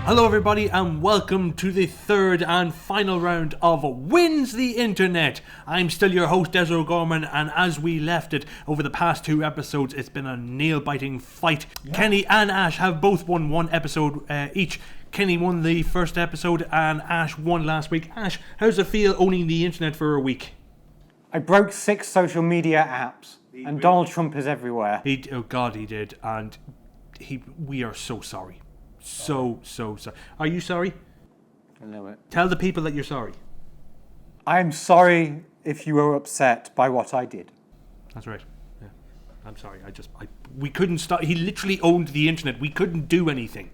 Hello everybody and welcome to the third and final round of Wins the Internet. I'm still your host Des O'Gorman, and as we left it over the past two episodes, it's been a nail-biting fight. Yeah. Kenny and Ash have both won one episode each. Kenny won the first episode and Ash won last week. Ash, how's it feel owning the internet for a week? I broke 6 social media apps and Donald Trump is everywhere. Oh God, he did, and we are so sorry. So sorry. Are you sorry? I know it. Tell the people that you're sorry. I'm sorry if you were upset by what I did. That's right. Yeah. I'm sorry. We couldn't stop. He literally owned the internet. We couldn't do anything.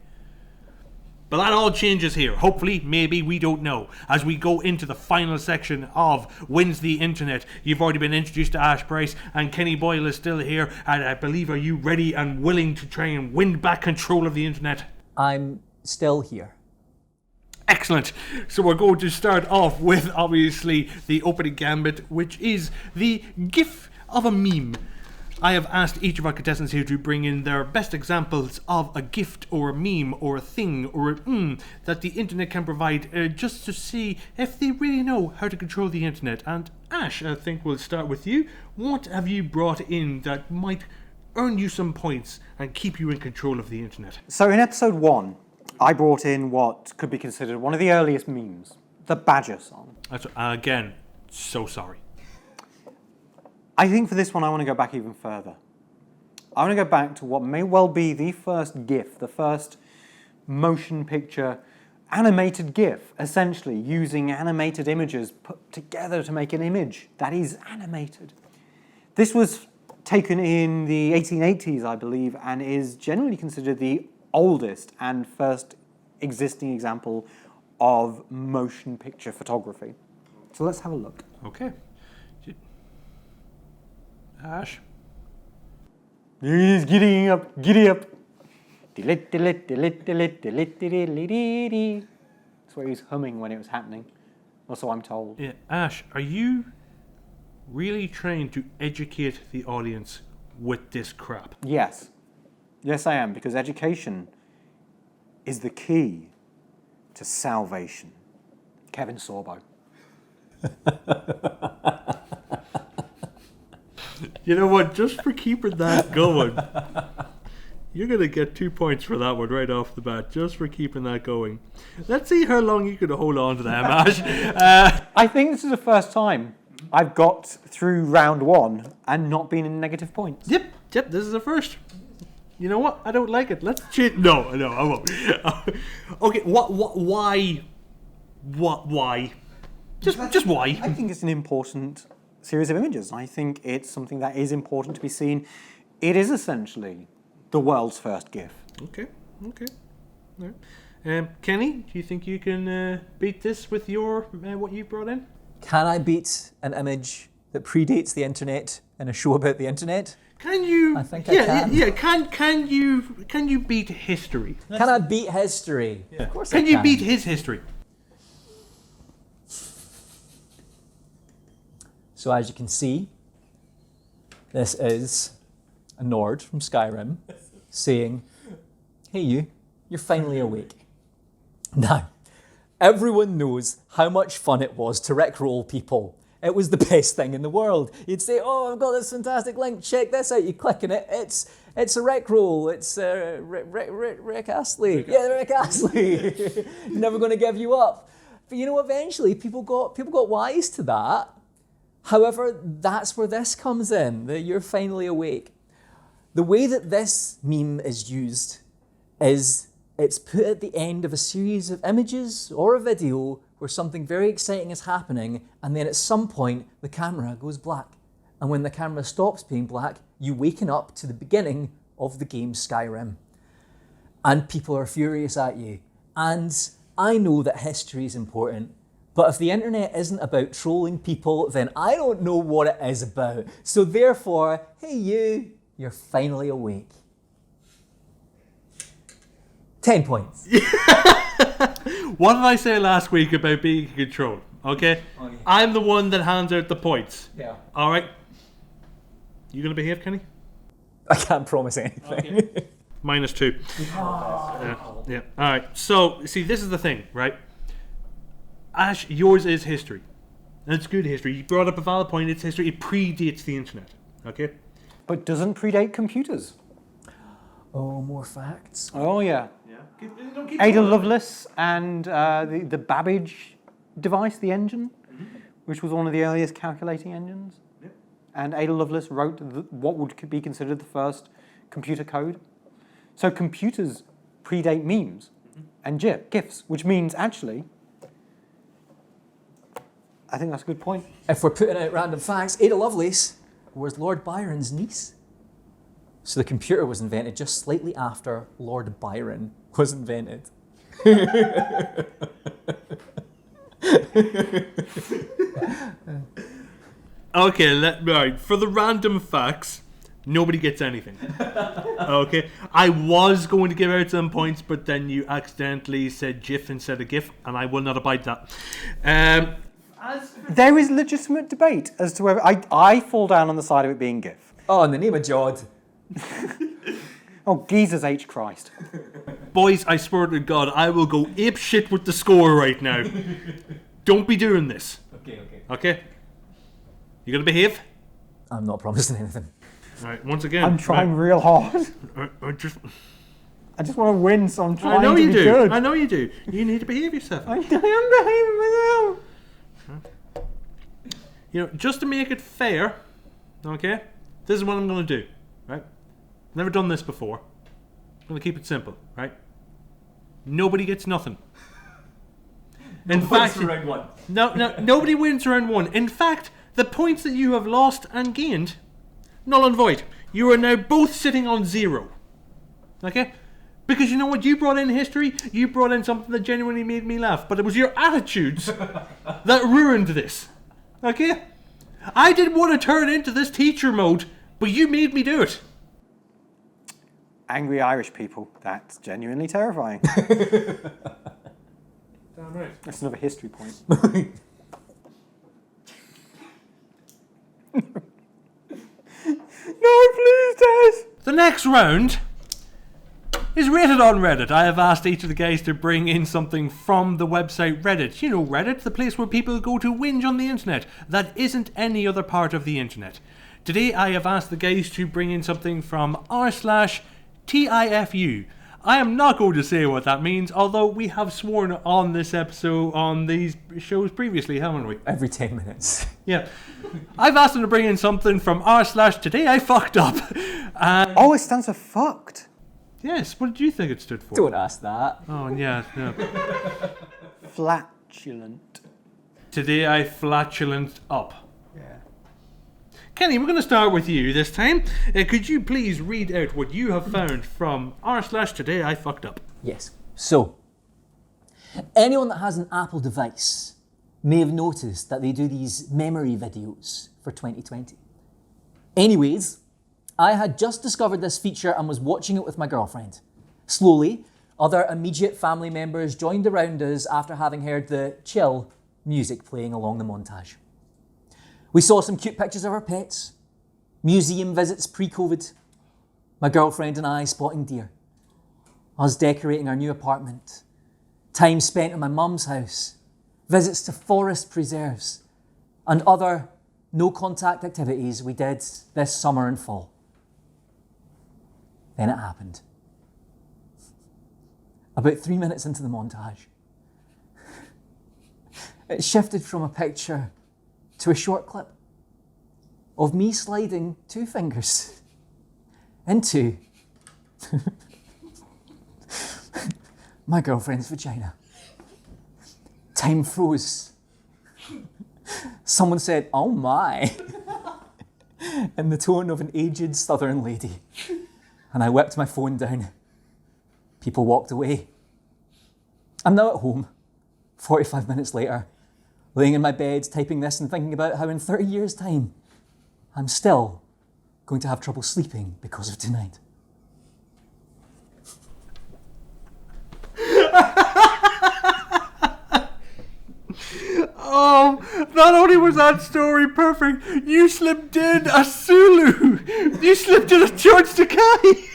But that all changes here. Hopefully, maybe, we don't know. As we go into the final section of Wins the Internet, you've already been introduced to Ash Price, and Kenny Boyle is still here. And I believe, are you ready and willing to try and win back control of the internet? I'm still here. Excellent. So we're going to start off with, obviously, the opening gambit, which is the GIF of a meme. I have asked each of our contestants here to bring in their best examples of a gift or a meme or a thing or a that the internet can provide, just to see if they really know how to control the internet. And Ash, I think we'll start with you. What have you brought in that might earn you some points and keep you in control of the internet? So in episode 1, I brought in what could be considered one of the earliest memes, the Badger song. That's, again, so sorry. I think for this one I want to go back even further. I want to go back to what may well be the first GIF, the first motion picture animated GIF, essentially using animated images put together to make an image that is animated. This was taken in the 1880s, I believe, and is generally considered the oldest and first existing example of motion picture photography. So let's have a look. Okay. Ash? Giddy up, giddy up. That's what he was humming when it was happening. Also, I'm told. Yeah, Ash, are you really trying to educate the audience with this crap? Yes. Yes, I am, because education is the key to salvation. Kevin Sorbo. You know what? Just for keeping that going, you're going to get 2 points for that one right off the bat, just for keeping that going. Let's see how long you can hold on to them, Ash. I think this is the first time I've got through round 1 and not been in negative points. Yep, this is the first. You know what? I don't like it. Let's change. No, I won't. Okay, why? Just why? I think it's an important series of images. I think it's something that is important to be seen. It is essentially the world's first GIF. Okay. All right. Kenny, do you think you can beat this with your what you brought in? Can I beat an image that predates the internet in a show about the internet? Can you? I think I can. Yeah. Can you beat history? Can I beat history? Yeah. Of course I can. Can you beat his history? So as you can see, this is a Nord from Skyrim saying, "Hey you're finally awake." Now, everyone knows how much fun it was to rickroll people. It was the best thing in the world. You'd say, "Oh, I've got this fantastic link, check this out." You click on it, it's a rickroll. It's Rick Astley. Yeah, Rick Astley. Never going to give you up. But you know, eventually people got wise to that. However, that's where this comes in, that you're finally awake. The way that this meme is used is it's put at the end of a series of images or a video where something very exciting is happening, and then at some point the camera goes black. And when the camera stops being black, you waken up to the beginning of the game Skyrim. And people are furious at you. And I know that history is important, But if the internet isn't about trolling people, then I don't know what it is about. So therefore, hey you're finally awake. 10 points. What did I say last week about being in control? Okay? Oh, yeah. I'm the one that hands out the points. Yeah. Alright? You gonna behave, Kenny? I can't promise anything. Okay. -2. Yeah. Alright, so, see, this is the thing, right? Ash, yours is history. And it's good history. You brought up a valid point. It's history. It predates the internet. Okay? But doesn't predate computers. Oh, more facts. Oh, yeah. Yeah. Ada Lovelace and the Babbage device, the engine, which was one of the earliest calculating engines. Yep. And Ada Lovelace wrote what would be considered the first computer code. So computers predate memes and GIFs, which means actually, I think that's a good point. If we're putting out random facts, Ada Lovelace was Lord Byron's niece. So the computer was invented just slightly after Lord Byron was invented. Okay, right. For the random facts, nobody gets anything. Okay? I was going to give out some points, but then you accidentally said GIF instead of GIF, and I will not abide that. There is legitimate debate as to whether I fall down on the side of it being GIF. Oh, in the name of Jod. Oh, Jesus H. Christ. Boys, I swear to God, I will go ape shit with the score right now. Don't be doing this. Okay. Okay? You gonna behave? I'm not promising anything. Alright, once again. I'm trying real hard. I just I just want to win, so I'm trying I know to you be do. good. I know you do. You need to behave yourself. I am behaving myself. You know, just to make it fair, okay? This is what I'm gonna do, right? Never done this before. I'm gonna keep it simple, right? Nobody gets nothing. In fact, round one. no, nobody wins round one. In fact, the points that you have lost and gained, null and void. You are now both sitting on 0. Okay? Because you know what? You brought in history, you brought in something that genuinely made me laugh, but it was your attitudes that ruined this. Okay? I didn't want to turn into this teacher mode, but you made me do it. Angry Irish people. That's genuinely terrifying. Damn right. That's another history point. No, please, Tess. The next round is rated on Reddit. I have asked each of the guys to bring in something from the website Reddit. You know Reddit, the place where people go to whinge on the internet. That isn't any other part of the internet. Today I have asked the guys to bring in something from r/TIFU. I am not going to say what that means, although we have sworn on this episode, on these shows previously, haven't we? Every 10 minutes. Yeah. I've asked them to bring in something from r/Today I Fucked Up. Oh, it stands for fucked. Yes, what did you think it stood for? Don't ask that. Oh, yeah, no. Flatulent. Today I flatulent up. Yeah. Kenny, we're going to start with you this time. Could you please read out what you have found from r/Today I Fucked Up? Yes. So, anyone that has an Apple device may have noticed that they do these memory videos for 2020. Anyways, I had just discovered this feature and was watching it with my girlfriend. Slowly, other immediate family members joined around us after having heard the chill music playing along the montage. We saw some cute pictures of our pets, museum visits pre-COVID, my girlfriend and I spotting deer, us decorating our new apartment, time spent in my mum's house, visits to forest preserves, and other no-contact activities we did this summer and fall. Then it happened. About 3 minutes into the montage, it shifted from a picture to a short clip of me sliding 2 fingers into my girlfriend's vagina. Time froze. Someone said, "Oh my," in the tone of an aged southern lady. And I whipped my phone down. People walked away. I'm now at home, 45 minutes later, laying in my bed, typing this and thinking about how in 30 years' time, I'm still going to have trouble sleeping because of tonight. Oh, not only was that story perfect, you slipped in a Sulu. You slipped in a George Takei.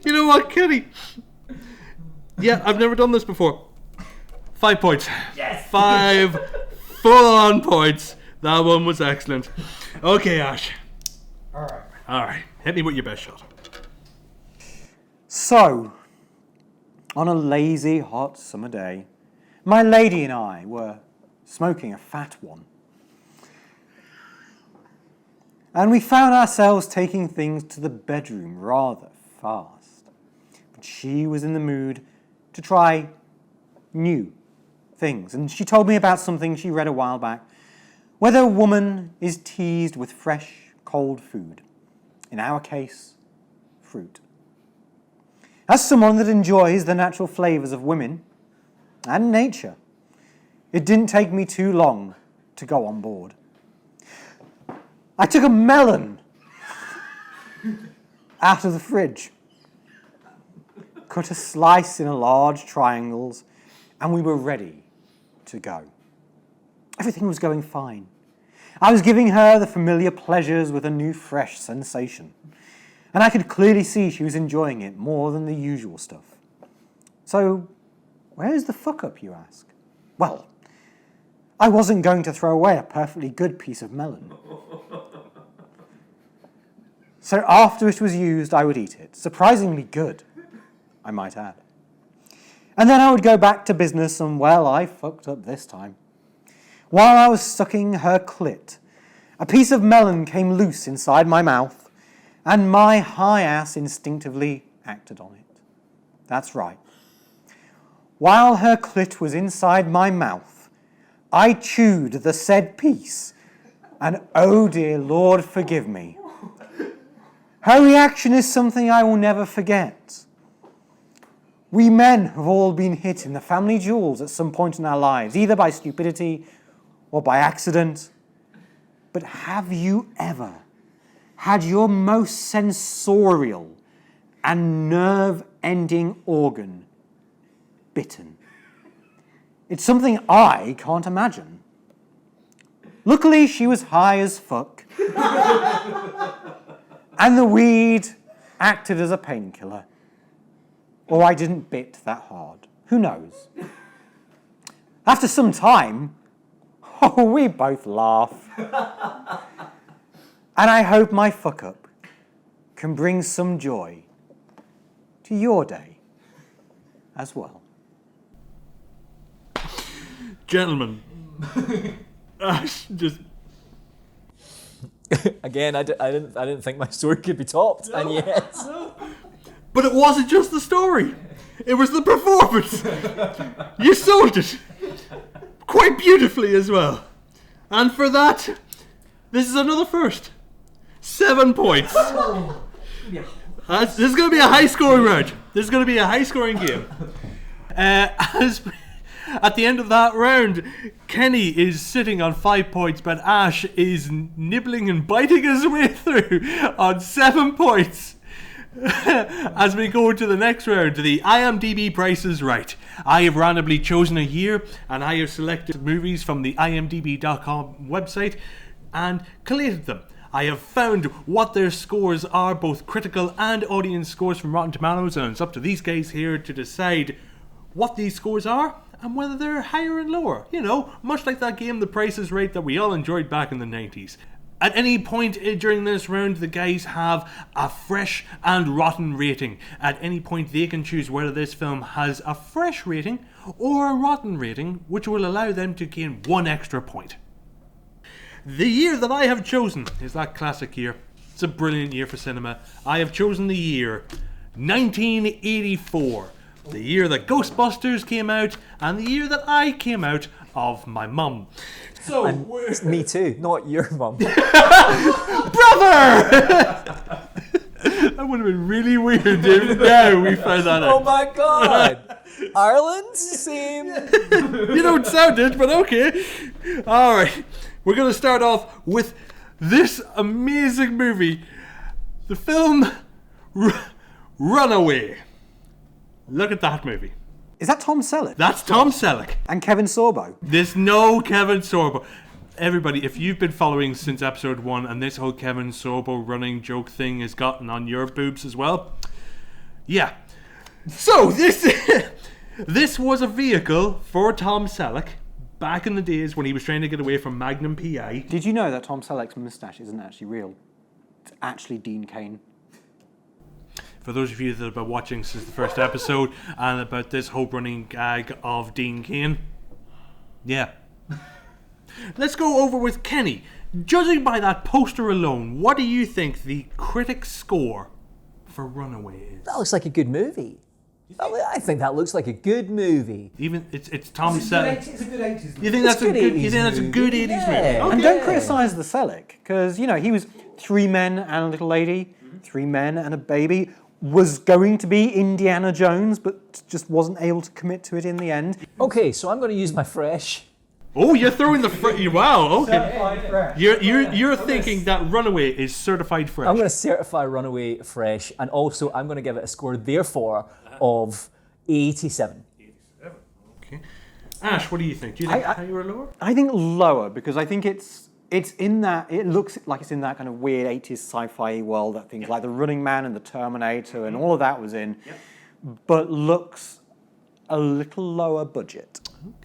You know what, Kenny? Yeah, I've never done this before. 5 points. Yes! 5 full-on points. That one was excellent. Okay, Ash. Alright. Hit me with your best shot. So, on a lazy, hot summer day, my lady and I were smoking a fat one. And we found ourselves taking things to the bedroom rather fast. But she was in the mood to try new things. And she told me about something she read a while back, whether a woman is teased with fresh, cold food. In our case, fruit. As someone that enjoys the natural flavours of women and nature, it didn't take me too long to go on board. I took a melon out of the fridge, cut a slice in large triangles, and we were ready to go. Everything was going fine. I was giving her the familiar pleasures with a new, fresh sensation, and I could clearly see she was enjoying it more than the usual stuff. So, where's the fuck-up, you ask? Well, I wasn't going to throw away a perfectly good piece of melon. So after it was used, I would eat it. Surprisingly good, I might add. And then I would go back to business, and well, I fucked up this time. While I was sucking her clit, a piece of melon came loose inside my mouth, and my high ass instinctively acted on it. That's right. While her clit was inside my mouth, I chewed the said piece, and oh dear Lord forgive me. Her reaction is something I will never forget. We men have all been hit in the family jewels at some point in our lives, either by stupidity or by accident. But have you ever had your most sensorial and nerve-ending organ bitten? It's something I can't imagine. Luckily, she was high as fuck. And the weed acted as a painkiller. Or I didn't bit that hard. Who knows? After some time, we both laugh. And I hope my fuck-up can bring some joy to your day as well. Gentlemen, just... Again, I didn't think my story could be topped, and yet... But it wasn't just the story. It was the performance. You sold it. Quite beautifully as well. And for that, this is another first. 7 points. This is going to be a high-scoring round. This is going to be a high-scoring game. At the end of that round, Kenny is sitting on 5 points, but Ash is nibbling and biting his way through on 7 points. As we go to the next round, the IMDb Price is Right. I have randomly chosen a year, and I have selected movies from the imdb.com website and collated them. I have found what their scores are, both critical and audience scores from Rotten Tomatoes, and it's up to these guys here to decide what these scores are and whether they're higher and lower. You know, much like that game The Price is Right that we all enjoyed back in the 90s. At any point during this round, the guys have a fresh and rotten rating. At any point, they can choose whether this film has a fresh rating or a rotten rating, which will allow them to gain 1 extra point. The year that I have chosen is that classic year. It's a brilliant year for cinema. I have chosen the year 1984. The year that Ghostbusters came out, and the year that I came out of my mum. So, me too, not your mum. Brother! That would have been really weird if now we found that Oh out. my god! Ireland? Same. You don't sound it, but okay. Alright, we're going to start off with this amazing movie. The film Runaway. Look at that movie. Is that Tom Selleck? That's Tom Selleck. And Kevin Sorbo? There's no Kevin Sorbo. Everybody, if you've been following since episode 1 and this whole Kevin Sorbo running joke thing has gotten on your boobs as well, yeah. So this was a vehicle for Tom Selleck back in the days when he was trying to get away from Magnum PI. Did you know that Tom Selleck's moustache isn't actually real? It's actually Dean Cain. For those of you that have been watching since the first episode and about this whole running gag of Dean Cain, yeah. Let's go over with Kenny. Judging by that poster alone, what do you think the critic score for Runaway is? That looks like a good movie. I think that looks like a good movie. Even it's Tom Selleck. It's a good 80s movie. You think that's a good good? 80s You think that's a good 80s movie? Yeah. Okay. And don't criticise the Selleck, because, you know, he was 3 men and a little lady, 3 men and a baby, was going to be Indiana Jones, but just wasn't able to commit to it in the end. Okay, so I'm going to use my fresh. Oh, you're throwing the wow. Okay. Certified fresh. You're thinking that Runaway is certified fresh. I'm going to certify Runaway fresh, and also I'm going to give it a score, therefore, of 87. Okay. Ash, what do you think? Do you think higher or lower? I think lower, because I think it's in that, it looks like it's in that kind of weird 80s sci-fi world that things like The Running Man and The Terminator and all of that was in, but looks a little lower budget.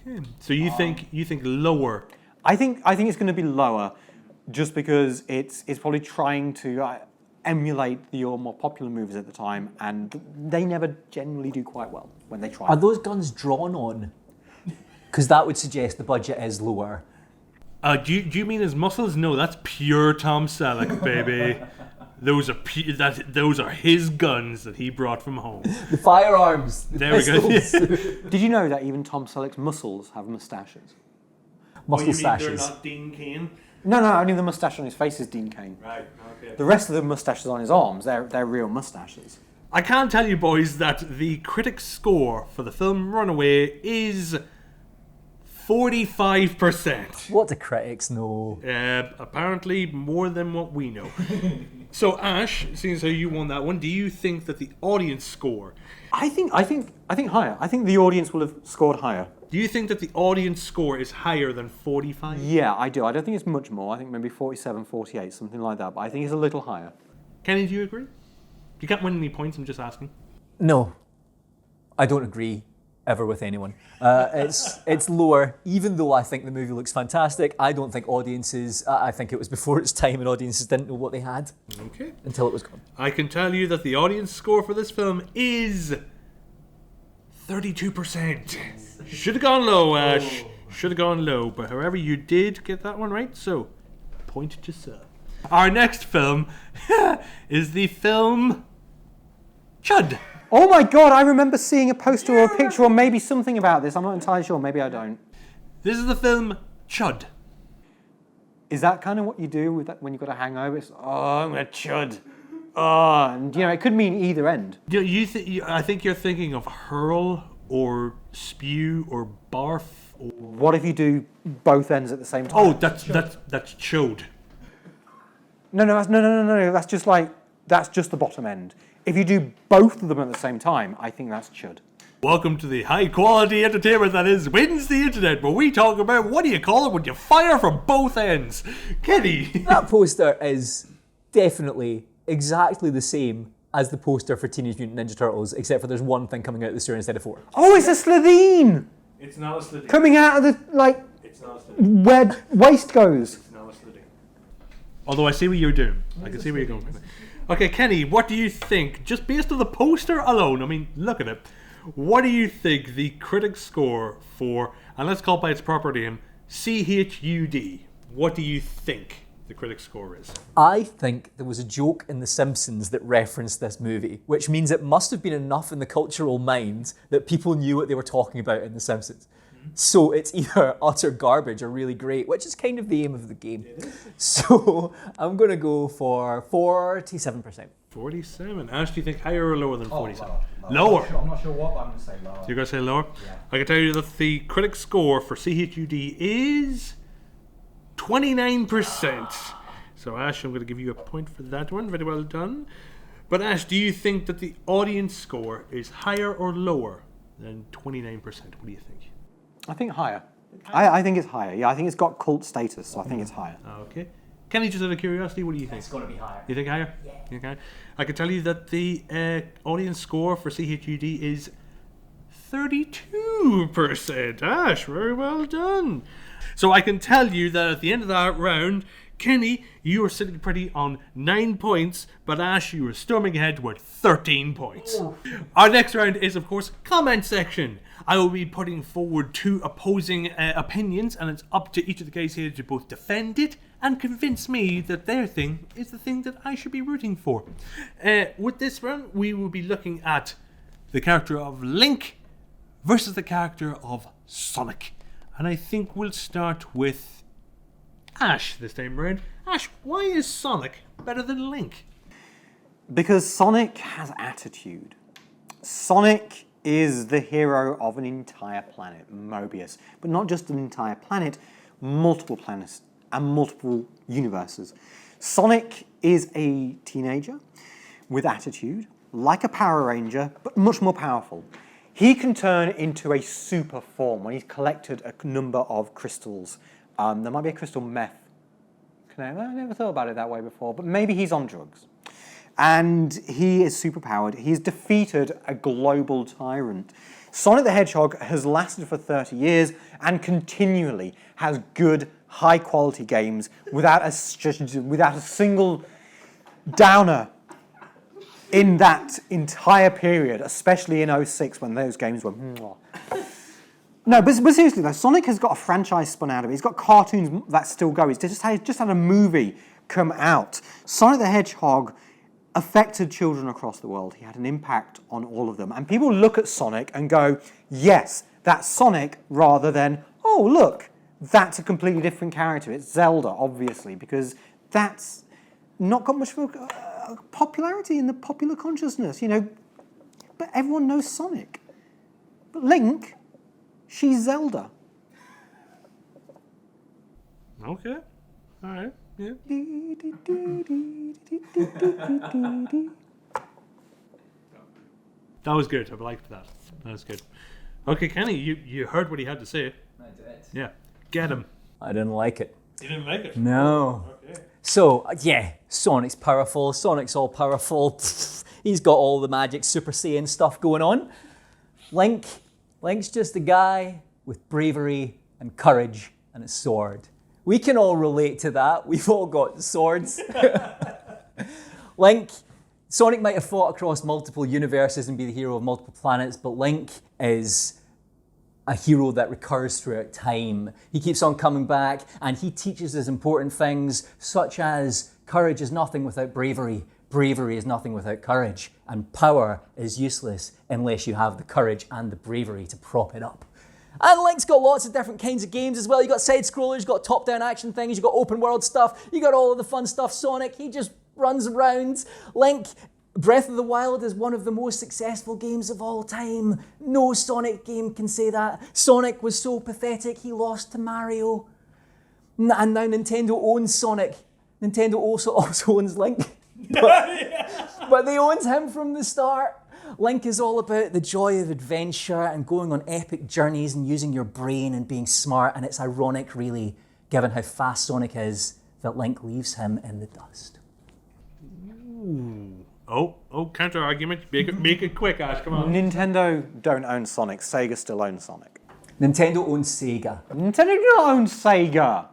Okay. So you think lower? I think it's going to be lower, just because it's probably trying to emulate the more popular movies at the time, and they never generally do quite well when they try. Are those guns drawn on? Because that would suggest the budget is lower. Do you mean his muscles? No, that's pure Tom Selleck, baby. Those are his guns that he brought from home. The firearms. The There we go. pistols. Did you know that even Tom Selleck's muscles have moustaches? Muscle stashes. not Dean Cain? No, only the moustache on his face is Dean Cain. Right. Okay. The rest of the moustaches on his arms, they're real moustaches. I can tell you, boys, that the critics' score for the film Runaway is 45%. What do critics know? Apparently more than what we know. So Ash, seeing as how you won that one, do you think that the audience score? I think higher. I think the audience will have scored higher. Do you think that the audience score is higher than 45? Yeah, I do. I don't think it's much more. I think maybe 47, 48, something like that. But I think it's a little higher. Kenny, do you agree? You can't win any points. I'm just asking. No, I don't agree ever with anyone. It's lower, even though I think the movie looks fantastic. I don't think audiences, I think it was before its time and audiences didn't know what they had Okay. until it was gone. I can tell you that the audience score for this film is 32%. Should have gone low, Ash. Should have gone low, but however, you did get that one right, so point to yourself. Our next film is the film Chud. Oh my god, I remember seeing a poster or a picture or maybe something about this. I'm not entirely sure. Maybe I don't. This is the film Chud. Is that kind of what you do with that when you've got a hangover? It's, oh, I'm going to chud. Oh, and, you know, it could mean either end. I think you're thinking of hurl or spew or barf. Or... What if you do both ends at the same time? Oh, that's chode. No. That's just the bottom end. If you do both of them at the same time, I think that's chud. Welcome to the high quality entertainment that is Wins the Internet, where we talk about what do you call it when you fire from both ends. Kenny. That poster is definitely exactly the same as the poster for Teenage Mutant Ninja Turtles, except for there's one thing coming out of the sewer instead of 4. Oh, it's a Slitheen! It's not a Slitheen. Coming out of the, It's not a Slitheen. where waist goes. It's not a Slitheen. Although I see what you're doing. I can see where you're going with it. Okay, Kenny, what do you think, just based on the poster alone, I mean, look at it, what do you think the critic score for, and let's call it by its proper name, CHUD, what do you think the critic score is? I think there was a joke in The Simpsons that referenced this movie, which means it must have been enough in the cultural mind that people knew what they were talking about in The Simpsons. So it's either utter garbage or really great, which is kind of the aim of the game. So I'm going to go for 47%. 47. Ash, do you think higher or lower than 47? Lower. Lower. I'm not sure what, but I'm going to say lower. You're going to say lower? Yeah. I can tell you that the critic score for CHUD is 29%. So, Ash, I'm going to give you a point for that one. Very well done. But, Ash, do you think that the audience score is higher or lower than 29%? What do you think? I think higher. I think it's higher. Yeah, I think it's got cult status, so I think it's higher. Okay. Kenny, just out of curiosity, what do you think? It's going to be higher. You think higher? Yeah. Okay. I can tell you that the audience score for CHUD is 32%. Ash, very well done. So I can tell you that at the end of that round, Kenny, you were sitting pretty on 9 points, but Ash, you were storming ahead with 13 points. Ooh. Our next round is, of course, comment section. I will be putting forward 2 opposing opinions, and it's up to each of the guys here to both defend it and convince me that their thing is the thing that I should be rooting for. With this round, we will be looking at the character of Link versus the character of Sonic. And I think we'll start with Ash this time around. Ash, why is Sonic better than Link? Because Sonic has attitude. Sonic is the hero of an entire planet, Mobius. But not just an entire planet, multiple planets and multiple universes. Sonic is a teenager with attitude, like a Power Ranger, but much more powerful. He can turn into a super form when he's collected a number of crystals. There might be a crystal meth. I never thought about it that way before, but maybe he's on drugs. And he is superpowered. He's defeated a global tyrant. Sonic the Hedgehog has lasted for 30 years and continually has good, high-quality games without a single downer in that entire period, especially in 06 when those games were... No, but seriously though, Sonic has got a franchise spun out of it. He's got cartoons that still go. He's just had a movie come out. Sonic the Hedgehog affected children across the world. He had an impact on all of them. And people look at Sonic and go, yes, that's Sonic, rather than, oh, look, that's a completely different character. It's Zelda, obviously, because that's not got much of a popularity in the popular consciousness, you know. But everyone knows Sonic. But Link, she's Zelda. Okay. All right. Yeah. That was good. I liked that. That was good. Okay, Kenny, you heard what he had to say. I did. Yeah. Get him. I didn't like it. You didn't like it? No. Okay. So, yeah, Sonic's powerful. Sonic's all powerful. He's got all the magic Super Saiyan stuff going on. Link's just a guy with bravery and courage and a sword. We can all relate to that. We've all got swords. Sonic might have fought across multiple universes and be the hero of multiple planets, but Link is a hero that recurs throughout time. He keeps on coming back, and he teaches us important things, such as courage is nothing without bravery, bravery is nothing without courage, and power is useless unless you have the courage and the bravery to prop it up. And Link's got lots of different kinds of games as well. You got side-scrollers, you got top-down action things, you got open-world stuff, you got all of the fun stuff. Sonic, he just runs around. Link, Breath of the Wild is one of the most successful games of all time. No Sonic game can say that. Sonic was so pathetic, he lost to Mario. And now Nintendo owns Sonic. Nintendo also owns Link. But they owned him from the start. Link is all about the joy of adventure and going on epic journeys and using your brain and being smart. And it's ironic, really, given how fast Sonic is, that Link leaves him in the dust. Ooh. Oh, counter argument. Make it quick, Ash. Come on. Nintendo don't own Sonic. Sega still owns Sonic. Nintendo owns Sega. Nintendo don't own Sega.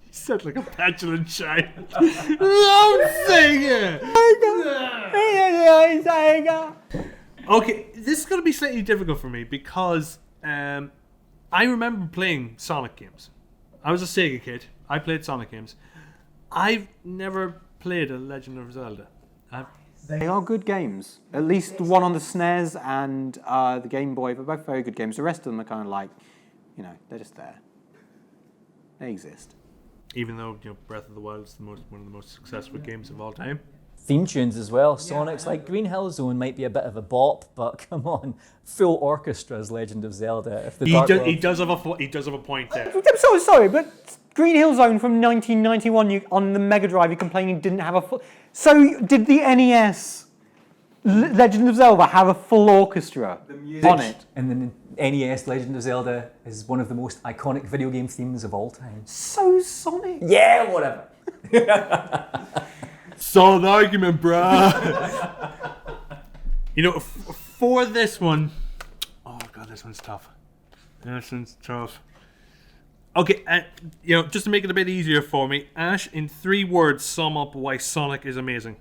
You sound like a petulant child. Love Sega. Sega. Okay, this is going to be slightly difficult for me because I remember playing Sonic games. I was a Sega kid. I played Sonic games. I've never played a Legend of Zelda. They are good games. At least the one on the SNES and the Game Boy, they're both very good games. The rest of them are kind of like, you know, they're just there. They exist. Even though, you know, Breath of the Wild is one of the most successful games of all time. theme tunes as well. Sonic's like Green Hill Zone might be a bit of a bop, but come on, full orchestra's Legend of Zelda. If the He does have a point there. I'm so sorry, but Green Hill Zone from 1991 on the Mega Drive, you're complaining didn't have a full... So did the NES Legend of Zelda have a full orchestra on it? And the NES Legend of Zelda is one of the most iconic video game themes of all time. So Sonic. Yeah, whatever. Solid argument, bruh. You know, for this one... Oh, God, this one's tough. Okay, just to make it a bit easier for me, Ash, in 3 words, sum up why Sonic is amazing.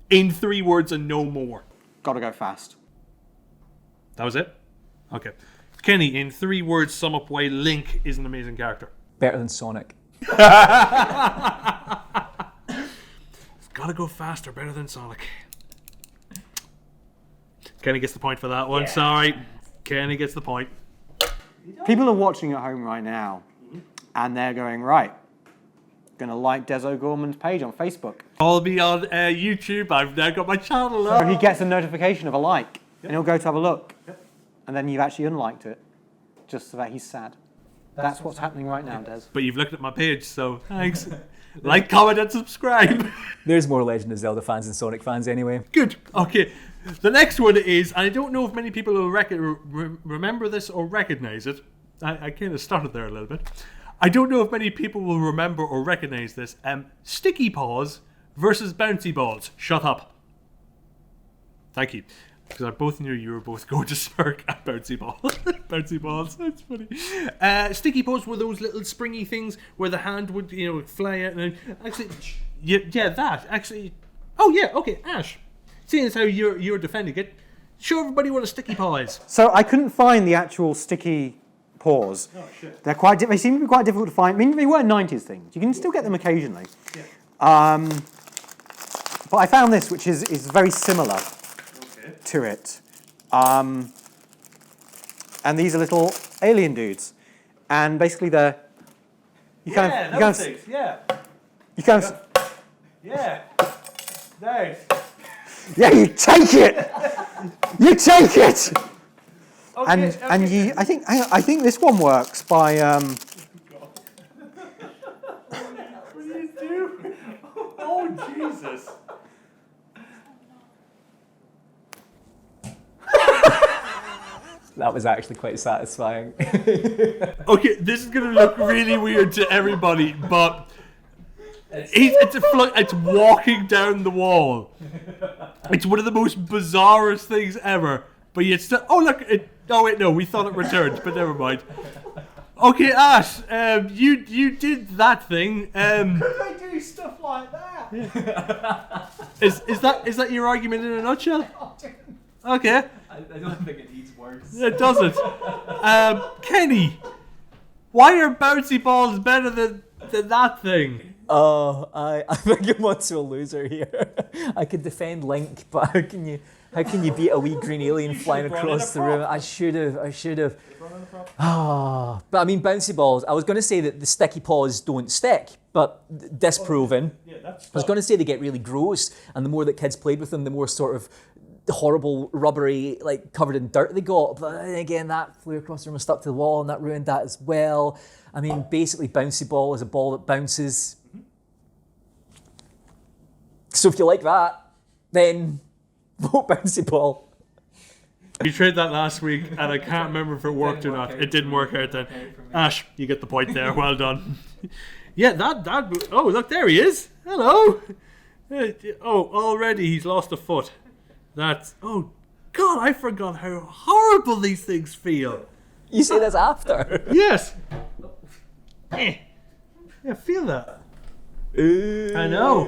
In 3 words and no more. Gotta go fast. That was it? Okay. Kenny, in 3 words, sum up why Link is an amazing character. Better than Sonic. It's gotta go faster, better than Sonic. Kenny gets the point for that one, sorry. Kenny gets the point. People are watching at home right now, and they're going, right, gonna like Des O'Gorman's page on Facebook. I'll be on YouTube, I've now got my channel up. So he gets a notification of a like, and he'll go to have a look. And then you've actually unliked it, just so that he's sad. That's what's happening right now, Des. But you've looked at my page, so thanks. Like, comment, and subscribe. There's more Legend of Zelda fans than Sonic fans anyway. Good. Okay. The next one is, I don't know if many people will remember this or recognize it. I kind of started there a little bit. I don't know if many people will remember or recognize this. Sticky Paws versus Bouncy Balls. Shut up. Thank you. Because I both knew you were both going to smirk at Bouncy Balls. Bouncy Balls, that's funny. Sticky Paws were those little springy things where the hand would, fly out. And actually, yeah, that. Actually, oh yeah, okay, Ash. Seeing as how you're defending it, show everybody what a Sticky Paw is. So I couldn't find the actual Sticky Paws. Oh, shit. They seem to be quite difficult to find. I mean, they were 90s things. You can still get them occasionally. Yeah. But I found this, which is very similar to it. And these are little alien dudes. And basically they're... Yeah. Nice. Yeah, you take it! You take it! Okay, and you... I think this one works by... What do you do? Oh, Jesus. That was actually quite satisfying. Okay, this is going to look really weird to everybody, but it's walking down the wall. It's one of the most bizarrest things ever, but yet still... Oh, look, we thought it returned, but never mind. Okay, Ash, you did that thing. I do stuff like that. Is that your argument in a nutshell? Okay. I don't think it needs words. It doesn't. Kenny, why are Bouncy Balls better than that thing? Oh, I think I'm onto a loser here. I could defend Link, but how can you beat a wee green alien flying across the room? I should have. Ah, but I mean, Bouncy Balls. I was going to say that the sticky paws don't stick, but disproven. I was going to say they get really gross, and the more that kids played with them, the more sort of horrible, rubbery, like covered in dirt they got. But then again, that flew across the room and stuck to the wall, and that ruined that as well. I mean, basically, Bouncy Ball is a ball that bounces. So if you like that, then vote Bouncy Ball. You tried that last week, and I can't remember if it worked or not. It didn't work out then. Ash, you get the point there. Well done. Yeah, that. Oh, look, there he is. Hello. Oh, already he's lost a foot. That's. Oh, God, I forgot how horrible these things feel. You say this after? Yes. Yeah, feel that. I know.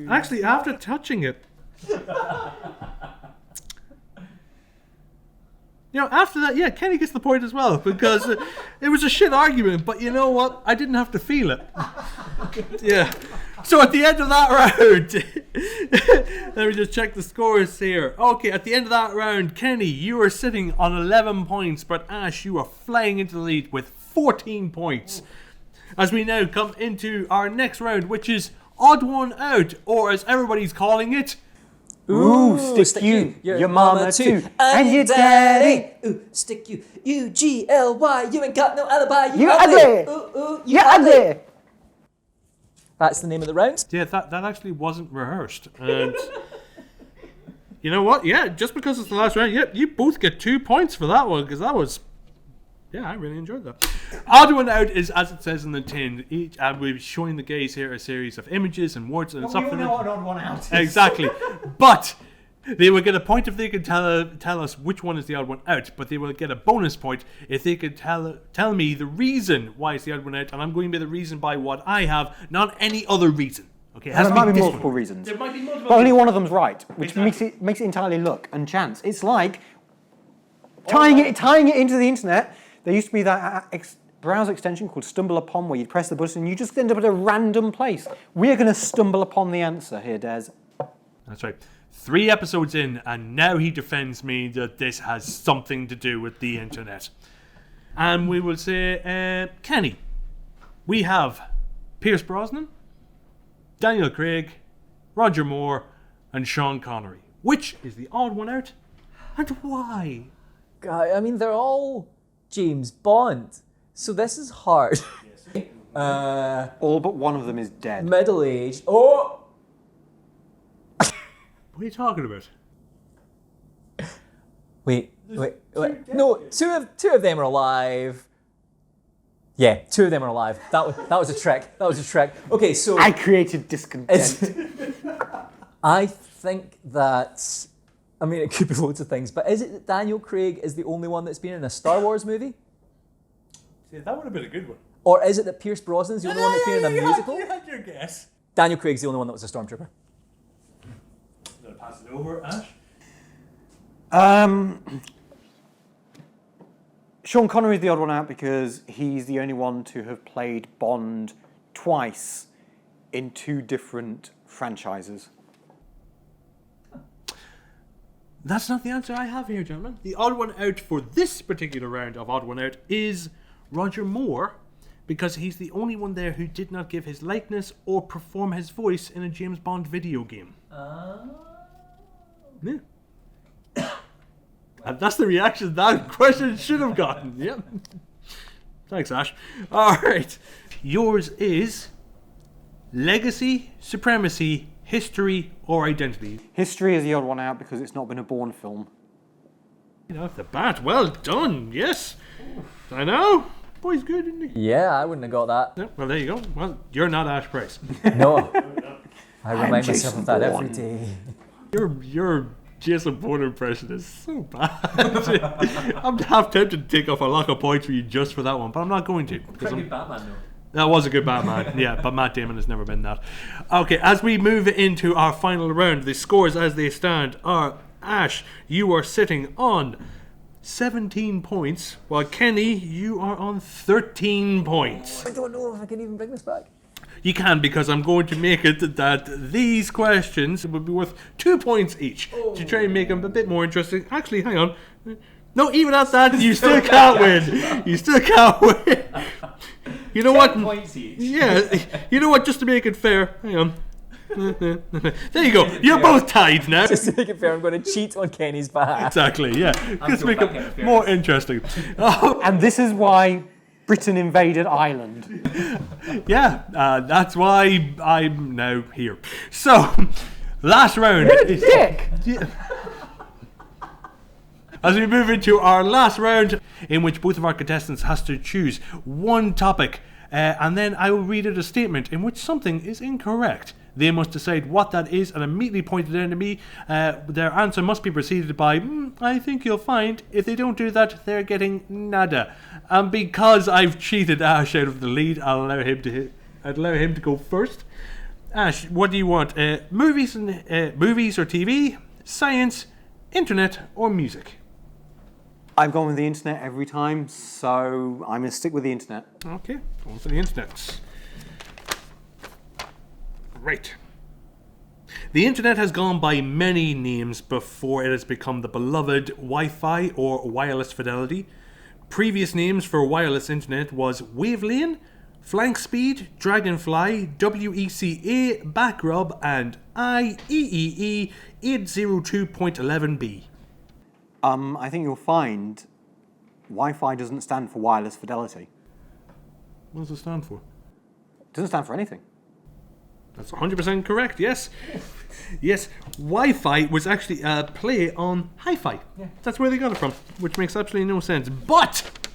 Actually, after touching it. After that, yeah, Kenny gets the point as well, because it was a shit argument, but you know what? I didn't have to feel it. Yeah. So at the end of that round, let me just check the scores here. Okay, at the end of that round, Kenny, you are sitting on 11 points, but Ash, you are flying into the lead with 14 points. As we now come into our next round, which is odd one out, or as everybody's calling it, Ooh, stick you, your mama too, and your daddy. Ooh, stick you, U-G-L-Y, you ain't got no alibi, You ugly. Ooh, You're ugly. That's the name of the round. yeah, that actually wasn't rehearsed. And you know what? Yeah, just because it's the last round, yeah, you both get 2 points for that one, because that was, yeah, I really enjoyed that. Odd one out is, as it says in the tin, we'll be showing the gays here a series of images and words and stuff. We know what odd one out is. Exactly. But they will get a point if they can tell us which one is the odd one out, but they will get a bonus point if they can tell me the reason why it's the odd one out, and I'm going to be the reason by what I have, not any other reason. Okay, And there might be multiple reasons. There might be multiple But only reasons. one of them's right, which Exactly. makes it entirely luck and chance. It's like tying it into the internet. There used to be that browser extension called Stumble Upon, where you press the button and you just end up at a random place. We're going to stumble upon the answer here, Des. That's right. 3 episodes in, and now he defends me that this has something to do with the internet. And we will say, Kenny, we have Pierce Brosnan, Daniel Craig, Roger Moore, and Sean Connery. Which is the odd one out, and why? God, I mean, they're all James Bond, so this is hard. All but one of them is dead. Middle-aged. Oh! What are you talking about? Wait. No, two of them are alive. Yeah, 2 of them are alive. That was a trick. Okay, so I created discontent. I think that, I mean, it could be loads of things, but is it that Daniel Craig is the only one that's been in a Star Wars movie? Yeah, that would have been a good one. Or is it that Pierce Brosnan's the only one that's been in a musical? You had your guess. Daniel Craig's the only one that was a stormtrooper. I'm going to pass it over, Ash. Sean Connery is the odd one out because he's the only one to have played Bond twice in 2 different franchises. That's not the answer I have here, gentlemen. The odd one out for this particular round of odd one out is Roger Moore, because he's the only one there who did not give his likeness or perform his voice in a James Bond video game. Yeah. And that's the reaction that question should have gotten. Yep. Thanks, Ash. All right. Yours is legacy, supremacy, history, or identity. History is the odd one out because it's not been a Bourne film. You know, off the bat. Well done. Yes. I know. Boy's good, isn't he? Yeah, I wouldn't have got that. Yeah, well, there you go. Well, you're not Ash Price. No. I remind myself Jason of that every Bourne. day. Your Jason Bourne impression is so bad. I'm half tempted to take off a lot of points for you just for that one, but I'm not going to. because I'm- Batman, though. That was a good Batman, yeah, but Matt Damon has never been that. Okay, as we move into our final round, the scores as they stand are: Ash, you are sitting on 17 points, while Kenny, you are on 13 points. I don't know if I can even bring this back. You can, because I'm going to make it that these questions would be worth 2 points each to try and make them a bit more interesting. Actually, hang on. No, even at that, you still can't win. You still can't win. You know what? Points each. Yeah, you know what? Just to make it fair, hang on. There you go. You're both tied now. Just to make it fair, I'm going to cheat on Kenny's behalf. Exactly. Yeah. Let's make it more interesting. Oh, And this is why Britain invaded Ireland. yeah. That's why I'm now here. So, last round. You're a dick! Yeah. As we move into our last round, in which both of our contestants has to choose one topic, and then I will read out a statement in which something is incorrect. They must decide what that is and immediately point it out to me. Their answer must be preceded by, I think you'll find. If they don't do that, they're getting nada. And because I've cheated Ash out of the lead, I'll allow him to go first. Ash, what do you want? Movies or TV, science, internet, or music? I've gone with the internet every time, so I'm going to stick with the internet. Okay, going for the internet. Right. The internet has gone by many names before it has become the beloved Wi-Fi or wireless fidelity. Previous names for wireless internet was Wavelane, Flank Speed, Dragonfly, WECA, Backrub, and IEEE 802.11b. I think you'll find Wi-Fi doesn't stand for wireless fidelity. What does it stand for? It doesn't stand for anything. That's 100% correct, yes. Yes, Wi-Fi was actually a play on hi-fi. Yeah. That's where they got it from, which makes absolutely no sense. But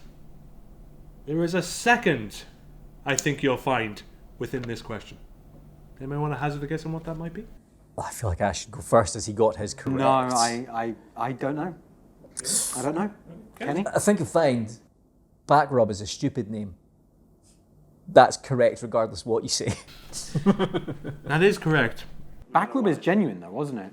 there is a second I think you'll find within this question. Anybody want to hazard a guess on what that might be? I feel like Ash should go first as he got his correct. No, I don't know. I don't know. Kenny? I think you'll find Backrub is a stupid name. That's correct regardless of what you say. That is correct. Backrub is genuine though, wasn't it?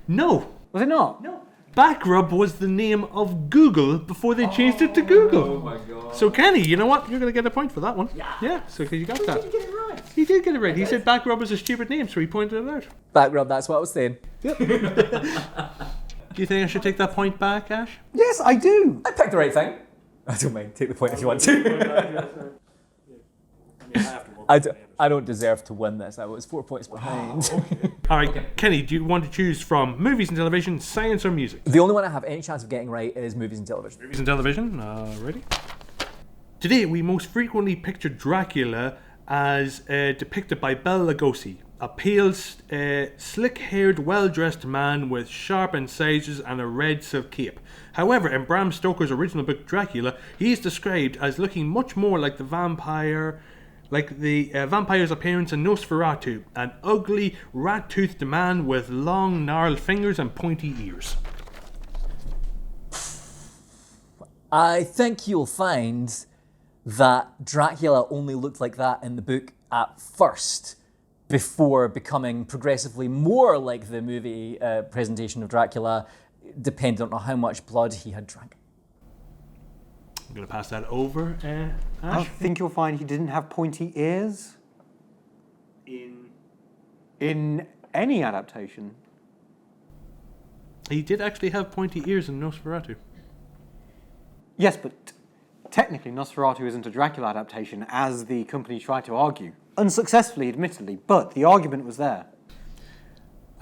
No. Was it not? No. Backrub was the name of Google before they changed it to Google. Oh my god. So Kenny, you know what? You're going to get a point for that one. Yeah, so you got that. Did you get it right? He did get it right. He said Backrub was a stupid name, so he pointed it out. Backrub, that's what I was saying. Do you think I should take that point back, Ash? Yes, I do. I picked the right thing. I don't mind. Take the point if you want to. I don't deserve to win this. I was 4 points behind. All right, Kenny, do you want to choose from movies and television, science, or music? The only one I have any chance of getting right is movies and television. Movies and television, ready? Today, we most frequently picture Dracula as depicted by Bela Lugosi, a pale, slick-haired, well-dressed man with sharp incisors and a red silk cape. However, in Bram Stoker's original book Dracula, he is described as looking much more like the vampire's appearance in Nosferatu, an ugly, rat-toothed man with long, gnarled fingers and pointy ears. I think you'll find that Dracula only looked like that in the book at first, before becoming progressively more like the movie presentation of Dracula, dependent on how much blood he had drank. I'm going to pass that over, I Ash. think you'll find he didn't have pointy ears in any adaptation. He did actually have pointy ears in Nosferatu. Yes, but technically Nosferatu isn't a Dracula adaptation, as the company tried to argue. Unsuccessfully, admittedly, but the argument was there.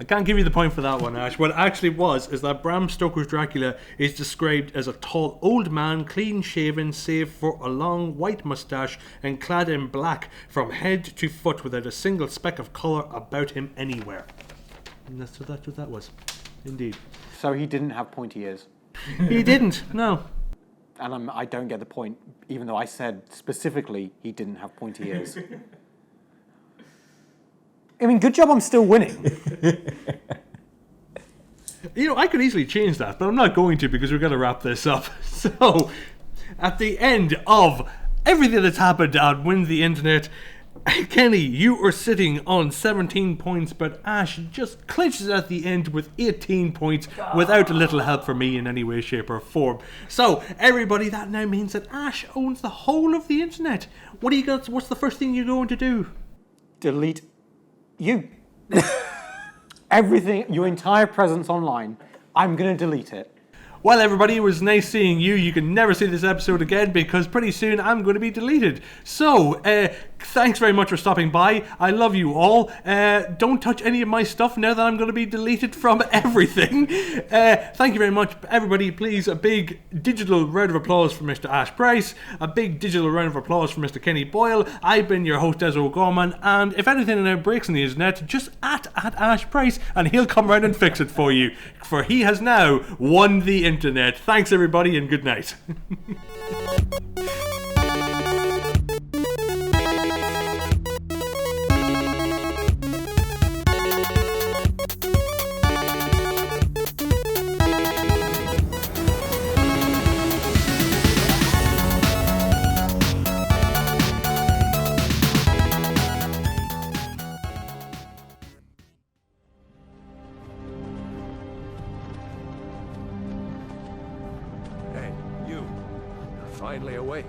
I can't give you the point for that one, Ash. What it actually was is that Bram Stoker's Dracula is described as a tall old man, clean-shaven, save for a long white moustache and clad in black from head to foot without a single speck of colour about him anywhere. And that's what that was. Indeed. So he didn't have pointy ears. He didn't, no. And I don't get the point, even though I said specifically he didn't have pointy ears. I mean, good job I'm still winning. You know, I could easily change that, but I'm not going to because we're going to wrap this up. So, at the end of everything that's happened on Win the Internet, Kenny, you are sitting on 17 points, but Ash just clinches at the end with 18 points without a little help from me in any way, shape, or form. So, everybody, that now means that Ash owns the whole of the Internet. What do you got? What's the first thing you're going to do? Delete you. Everything, your entire presence online, I'm going to delete it. Well, everybody, it was nice seeing you. You can never see this episode again because pretty soon I'm going to be deleted. So, thanks very much for stopping by. I love you all. Don't touch any of my stuff now that I'm going to be deleted from everything. Thank you very much, everybody. Please, a big digital round of applause for Mr. Ash Price. A big digital round of applause for Mr. Kenny Boyle. I've been your host, Des O'Gorman. And if anything now breaks on the internet, just at Ash Price and he'll come round and fix it for you. For he has now won the internet. Thanks, everybody, and good night. Hey, you. You're finally awake.